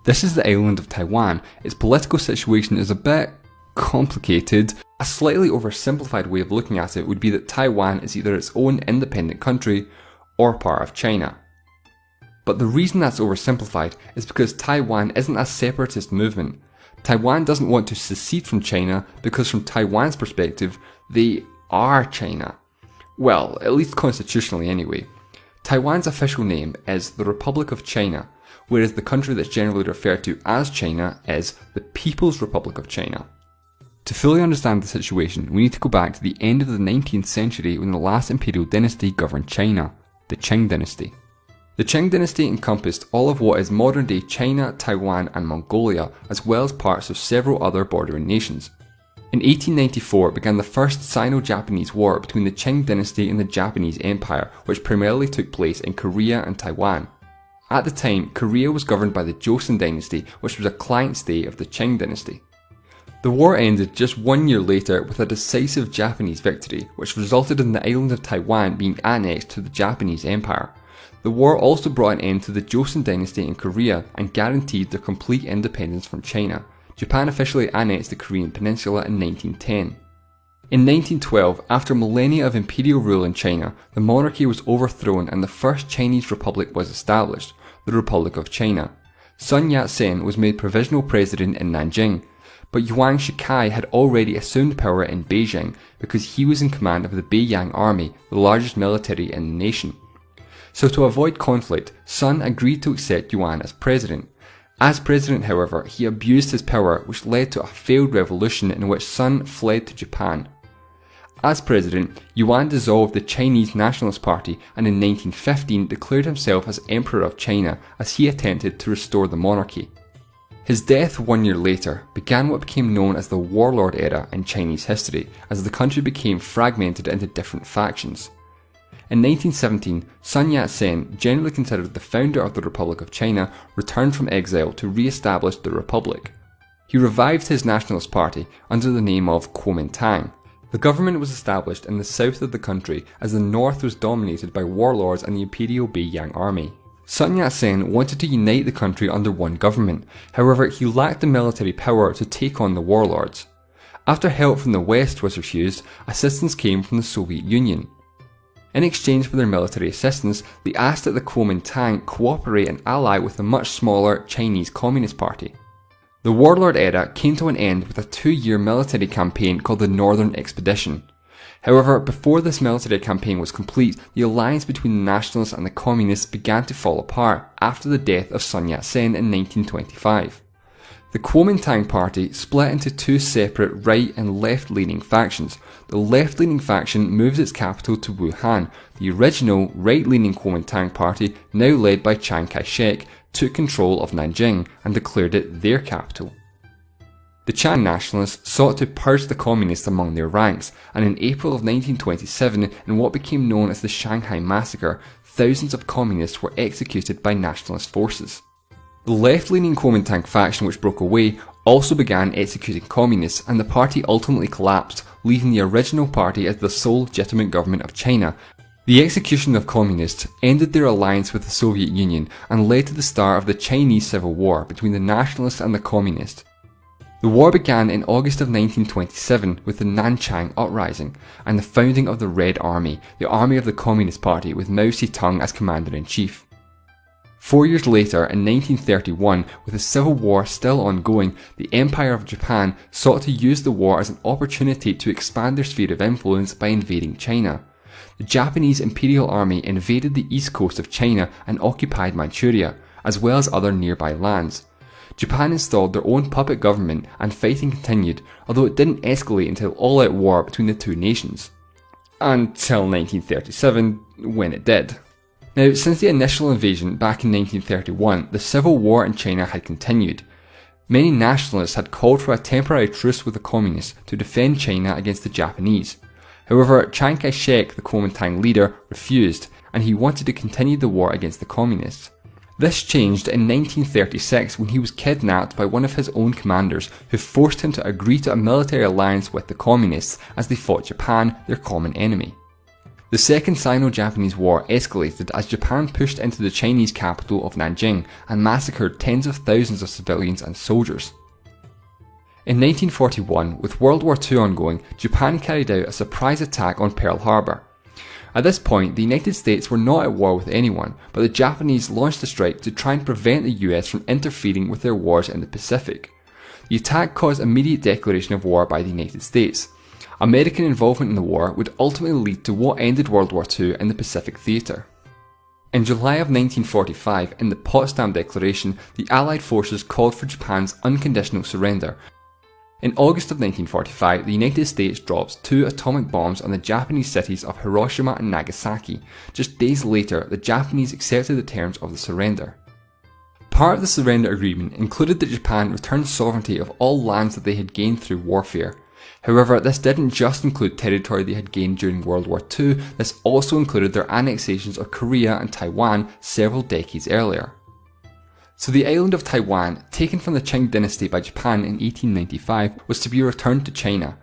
This is the island of Taiwan. Its political situation is a bit complicated. A slightly oversimplified way of looking at it would be that Taiwan is either its own independent country or part of China. But the reason that's oversimplified is because Taiwan isn't a separatist movement. Taiwan doesn't want to secede from China because from Taiwan's perspective, they are China. Well, at least constitutionally anyway. Taiwan's official name is the Republic of China, whereas the country that's generally referred to as China is the People's Republic of China. To fully understand the situation, we need to go back to the end of the 19th century when the last imperial dynasty governed China, the Qing dynasty. The Qing dynasty encompassed all of what is modern-day China, Taiwan and Mongolia, as well as parts of several other bordering nations. In 1894 began the first Sino-Japanese War between the Qing dynasty and the Japanese Empire, which primarily took place in Korea and Taiwan. At the time, Korea was governed by the Joseon dynasty, which was a client state of the Qing dynasty. The war ended just 1 year later with a decisive Japanese victory, which resulted in the island of Taiwan being annexed to the Japanese Empire. The war also brought an end to the Joseon dynasty in Korea and guaranteed their complete independence from China. Japan officially annexed the Korean peninsula in 1910. In 1912, after millennia of imperial rule in China, the monarchy was overthrown and the first Chinese republic was established, the Republic of China. Sun Yat-sen was made provisional president in Nanjing, but Yuan Shikai had already assumed power in Beijing because he was in command of the Beiyang army, the largest military in the nation. So to avoid conflict, Sun agreed to accept Yuan as president. As president, however, he abused his power, which led to a failed revolution in which Sun fled to Japan. As president, Yuan dissolved the Chinese Nationalist Party and in 1915 declared himself as Emperor of China as he attempted to restore the monarchy. His death 1 year later began what became known as the Warlord era in Chinese history, as the country became fragmented into different factions. In 1917, Sun Yat-sen, generally considered the founder of the Republic of China, returned from exile to re-establish the Republic. He revived his Nationalist Party under the name of Kuomintang. The government was established in the south of the country as the north was dominated by warlords and the Imperial Beiyang army. Sun Yat-sen wanted to unite the country under one government, however he lacked the military power to take on the warlords. After help from the West was refused, assistance came from the Soviet Union. In exchange for their military assistance, they asked that the Kuomintang cooperate and ally with the much smaller Chinese Communist Party. The warlord era came to an end with a 2-year military campaign called the Northern Expedition. However, before this military campaign was complete, the alliance between the nationalists and the communists began to fall apart after the death of Sun Yat-sen in 1925. The Kuomintang party split into two separate right and left-leaning factions. The left-leaning faction moved its capital to Wuhan. The original right-leaning Kuomintang party, now led by Chiang Kai-shek, took control of Nanjing and declared it their capital. The Chiang nationalists sought to purge the communists among their ranks, and in April of 1927, in what became known as the Shanghai Massacre, thousands of communists were executed by nationalist forces. The left-leaning Kuomintang faction which broke away also began executing communists, and the party ultimately collapsed, leaving the original party as the sole legitimate government of China. The execution of communists ended their alliance with the Soviet Union and led to the start of the Chinese Civil War between the nationalists and the communists. The war began in August of 1927 with the Nanchang Uprising and the founding of the Red Army, the army of the Communist Party with Mao Zedong as commander-in-chief. 4 years later, in 1931, with the Civil War still ongoing, the Empire of Japan sought to use the war as an opportunity to expand their sphere of influence by invading China. The Japanese Imperial Army invaded the east coast of China and occupied Manchuria, as well as other nearby lands. Japan installed their own puppet government and fighting continued, although it didn't escalate until all-out war between the two nations. Until 1937, when it did. Now, since the initial invasion back in 1931, the civil war in China had continued. Many nationalists had called for a temporary truce with the communists to defend China against the Japanese. However, Chiang Kai-shek, the Kuomintang leader, refused, and he wanted to continue the war against the communists. This changed in 1936 when he was kidnapped by one of his own commanders, who forced him to agree to a military alliance with the communists as they fought Japan, their common enemy. The Second Sino-Japanese War escalated as Japan pushed into the Chinese capital of Nanjing and massacred tens of thousands of civilians and soldiers. In 1941, with World War II ongoing, Japan carried out a surprise attack on Pearl Harbor. At this point, the United States were not at war with anyone, but the Japanese launched a strike to try and prevent the US from interfering with their wars in the Pacific. The attack caused immediate declaration of war by the United States. American involvement in the war would ultimately lead to what ended World War II in the Pacific theatre. In July of 1945, in the Potsdam Declaration, the Allied forces called for Japan's unconditional surrender. In August of 1945, the United States drops 2 atomic bombs on the Japanese cities of Hiroshima and Nagasaki. Just days later, the Japanese accepted the terms of the surrender. Part of the surrender agreement included that Japan returned sovereignty of all lands that they had gained through warfare. However, this didn't just include territory they had gained during World War II, this also included their annexations of Korea and Taiwan several decades earlier. So the island of Taiwan, taken from the Qing dynasty by Japan in 1895, was to be returned to China.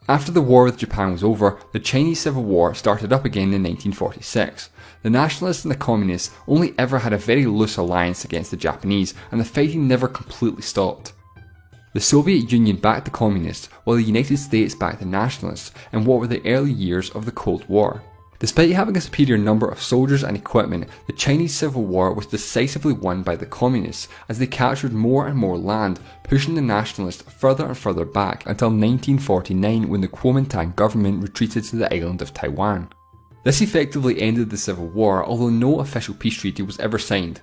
After the war with Japan was over, the Chinese Civil War started up again in 1946. The nationalists and the communists only ever had a very loose alliance against the Japanese, and the fighting never completely stopped. The Soviet Union backed the communists, while the United States backed the nationalists in what were the early years of the Cold War. Despite having a superior number of soldiers and equipment, the Chinese Civil War was decisively won by the communists as they captured more and more land, pushing the nationalists further and further back until 1949 when the Kuomintang government retreated to the island of Taiwan. This effectively ended the Civil War, although no official peace treaty was ever signed.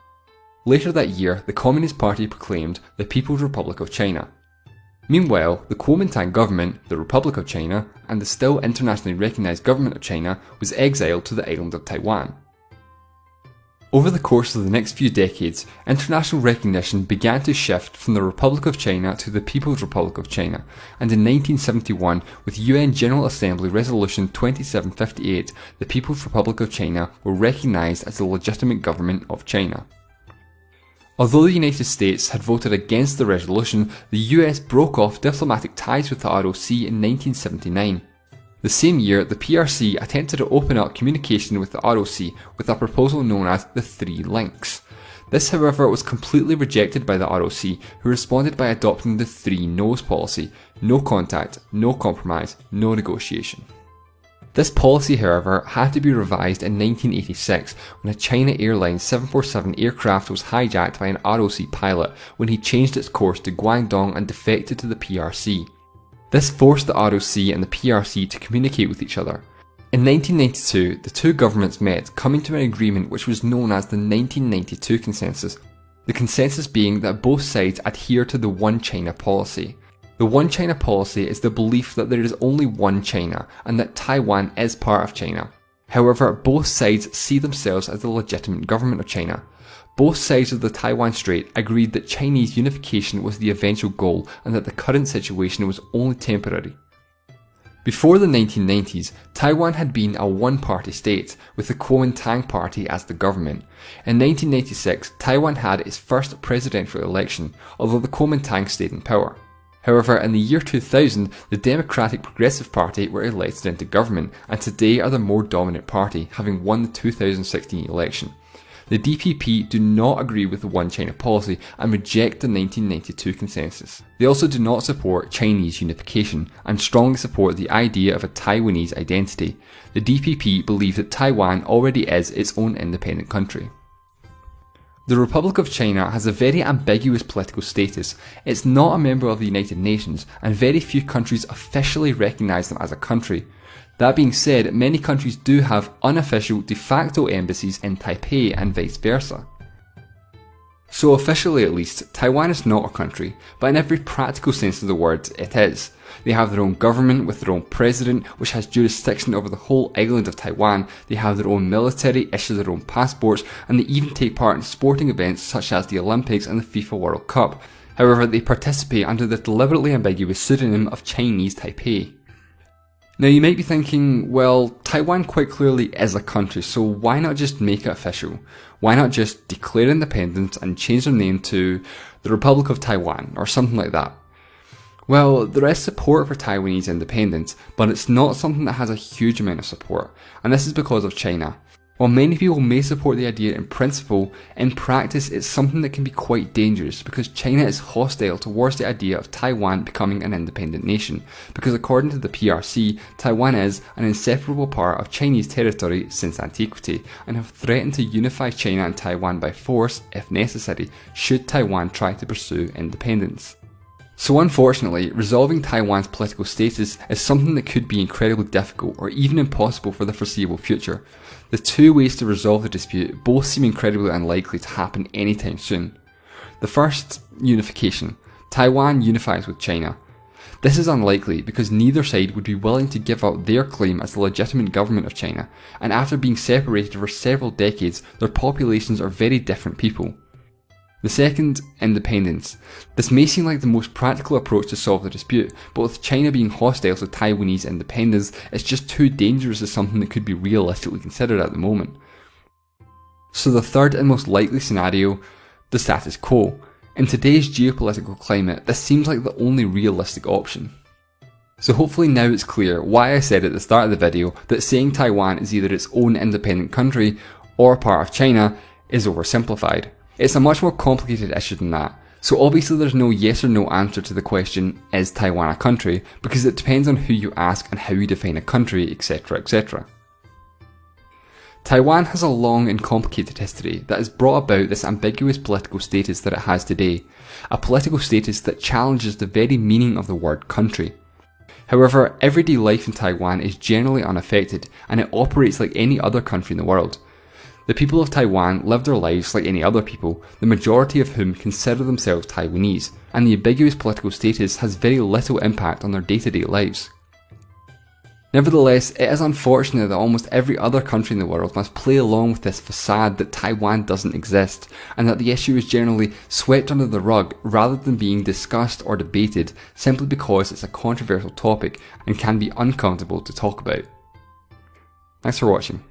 Later that year, the Communist Party proclaimed the People's Republic of China. Meanwhile, the Kuomintang government, the Republic of China, and the still internationally recognised government of China was exiled to the island of Taiwan. Over the course of the next few decades, international recognition began to shift from the Republic of China to the People's Republic of China, and in 1971, with UN General Assembly Resolution 2758, the People's Republic of China were recognised as the legitimate government of China. Although the United States had voted against the resolution, the US broke off diplomatic ties with the ROC in 1979. The same year, the PRC attempted to open up communication with the ROC with a proposal known as the Three Links. This, however, was completely rejected by the ROC, who responded by adopting the Three No's policy: no contact, no compromise, no negotiation. This policy, however, had to be revised in 1986 when a China Airlines 747 aircraft was hijacked by an ROC pilot when he changed its course to Guangdong and defected to the PRC. This forced the ROC and the PRC to communicate with each other. In 1992, the two governments met, coming to an agreement which was known as the 1992 Consensus, the consensus being that both sides adhere to the One China policy. The One China policy is the belief that there is only one China and that Taiwan is part of China. However, both sides see themselves as the legitimate government of China. Both sides of the Taiwan Strait agreed that Chinese unification was the eventual goal and that the current situation was only temporary. Before the 1990s, Taiwan had been a one-party state, with the Kuomintang Party as the government. In 1996, Taiwan had its first presidential election, although the Kuomintang stayed in power. However, in the year 2000, the Democratic Progressive Party were elected into government and today are the more dominant party, having won the 2016 election. The DPP do not agree with the One China policy and reject the 1992 Consensus. They also do not support Chinese unification and strongly support the idea of a Taiwanese identity. The DPP believe that Taiwan already is its own independent country. The Republic of China has a very ambiguous political status. It's not a member of the United Nations, and very few countries officially recognise them as a country. That being said, many countries do have unofficial de facto embassies in Taipei and vice versa. So officially at least, Taiwan is not a country, but in every practical sense of the word, it is. They have their own government with their own president, which has jurisdiction over the whole island of Taiwan. They have their own military, issue their own passports, and they even take part in sporting events such as the Olympics and the FIFA World Cup. However, they participate under the deliberately ambiguous pseudonym of Chinese Taipei. Now you might be thinking, well, Taiwan quite clearly is a country, so why not just make it official? Why not just declare independence and change their name to the Republic of Taiwan or something like that? Well, there is support for Taiwanese independence, but it's not something that has a huge amount of support, and this is because of China. While many people may support the idea in principle, in practice it's something that can be quite dangerous because China is hostile towards the idea of Taiwan becoming an independent nation, because according to the PRC, Taiwan is an inseparable part of Chinese territory since antiquity, and have threatened to unify China and Taiwan by force, if necessary, should Taiwan try to pursue independence. So unfortunately, resolving Taiwan's political status is something that could be incredibly difficult or even impossible for the foreseeable future. The two ways to resolve the dispute both seem incredibly unlikely to happen anytime soon. The first, unification. Taiwan unifies with China. This is unlikely because neither side would be willing to give up their claim as the legitimate government of China, and after being separated for several decades, their populations are very different people. The second, independence. This may seem like the most practical approach to solve the dispute, but with China being hostile to Taiwanese independence, it's just too dangerous as something that could be realistically considered at the moment. So the third and most likely scenario, the status quo. In today's geopolitical climate, this seems like the only realistic option. So hopefully now it's clear why I said at the start of the video that saying Taiwan is either its own independent country or part of China is oversimplified. It's a much more complicated issue than that, so obviously there's no yes or no answer to the question, is Taiwan a country, because it depends on who you ask and how you define a country, etc, etc. Taiwan has a long and complicated history that has brought about this ambiguous political status that it has today, a political status that challenges the very meaning of the word country. However, everyday life in Taiwan is generally unaffected, and it operates like any other country in the world. The people of Taiwan live their lives like any other people, the majority of whom consider themselves Taiwanese, and the ambiguous political status has very little impact on their day-to-day lives. Nevertheless, it is unfortunate that almost every other country in the world must play along with this facade that Taiwan doesn't exist, and that the issue is generally swept under the rug rather than being discussed or debated simply because it's a controversial topic and can be uncomfortable to talk about. Thanks for watching.